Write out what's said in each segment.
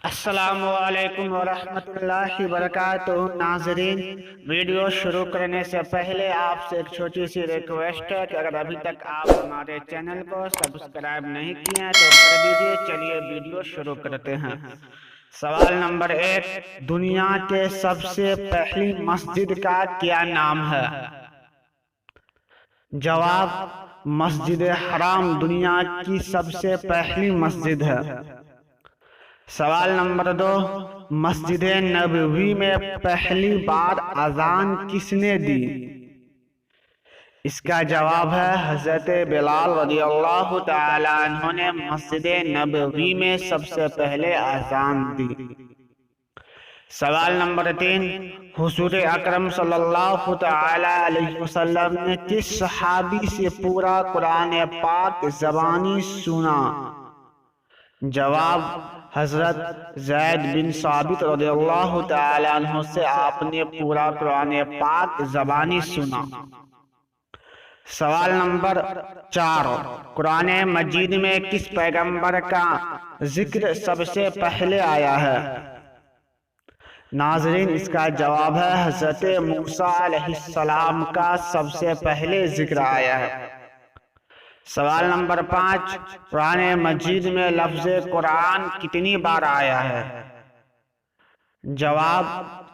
السلام علیکم ورحمۃ اللہ وبرکاتہ ناظرین، ویڈیو شروع کرنے سے پہلے آپ سے ایک چھوٹی سی ریکویسٹ ہے کہ اگر ابھی تک آپ ہمارے چینل کو سبسکرائب نہیں کیے ہیں تو کر دیجیے۔ چلیے ویڈیو شروع کرتے ہیں۔ سوال نمبر 1، دنیا کے سب سے پہلی مسجد کا کیا نام ہے؟ جواب، مسجد حرام دنیا کی سب سے پہلی مسجد ہے۔ سوال نمبر 2، مسجد نبوی میں پہلی بار اذان کس نے دی؟ اس کا جواب ہے حضرت بلال رضی اللہ تعالی عنہ نے مسجد نبوی میں سب سے پہلے اذان دی۔ سوال نمبر 3، حضور اکرم صلی اللہ تعالی علیہ وسلم نے کس صحابی سے پورا قرآن پاک زبانی سنا؟ جواب، حضرت زید بن ثابت رضی اللہ تعالی عنہ سے آپ نے پورا قرآن پاک زبانی سنا۔ سوال نمبر 4، قرآن مجید میں کس پیغمبر کا ذکر سب سے پہلے آیا ہے؟ ناظرین، اس کا جواب ہے حضرت موسیٰ علیہ السلام کا سب سے پہلے ذکر آیا ہے۔ سوال نمبر 5، قرآن مجید میں لفظ قرآن کتنی بار آیا ہے؟ جواب،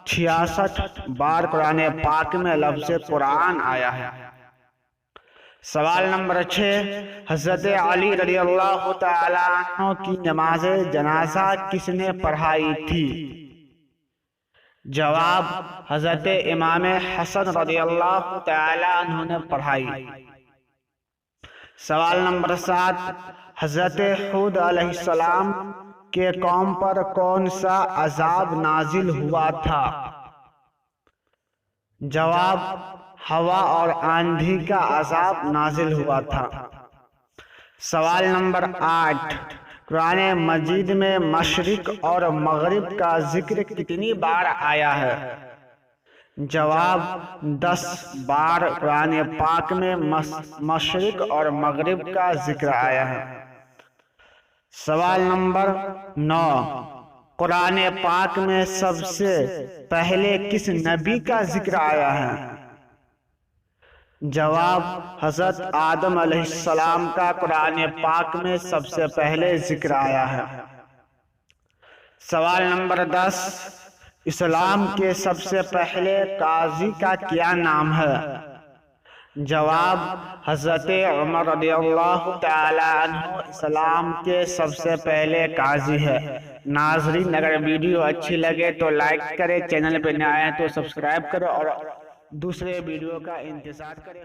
66 بار قرآن پاک میں لفظ قرآن آیا ہے۔ سوال نمبر 6، حضرت علی رضی اللہ تعالی عنہ کی نماز جنازہ کس نے پڑھائی تھی؟ جواب، حضرت امام حسن رضی اللہ تعالی عنہ نے پڑھائی۔ سوال نمبر 7، حضرت ہود علیہ السلام کے قوم پر کون سا عذاب نازل ہوا تھا؟ جواب، ہوا اور آندھی کا عذاب نازل ہوا تھا۔ سوال نمبر 8، قرآن مجید میں مشرق اور مغرب کا ذکر کتنی بار آیا ہے؟ جواب، 10 بار قرآن پاک میں مشرق اور مغرب کا ذکر آیا ہے۔ سوال نمبر 9، قرآن پاک میں سب سے پہلے کس نبی کا ذکر آیا ہے؟ جواب، حضرت آدم علیہ السلام کا قرآن پاک میں سب سے پہلے ذکر آیا ہے۔ سوال نمبر 10، اسلام کے سب سے پہلے قاضی کا کیا نام ہے؟ جواب، حضرت عمر رضی اللہ تعالی عنہ اسلام کے سب سے پہلے قاضی ہے۔ ناظرین، اگر ویڈیو اچھی لگے تو لائک کریں، چینل پہ نئے آئے تو سبسکرائب کرو اور دوسرے ویڈیو کا انتظار کریں۔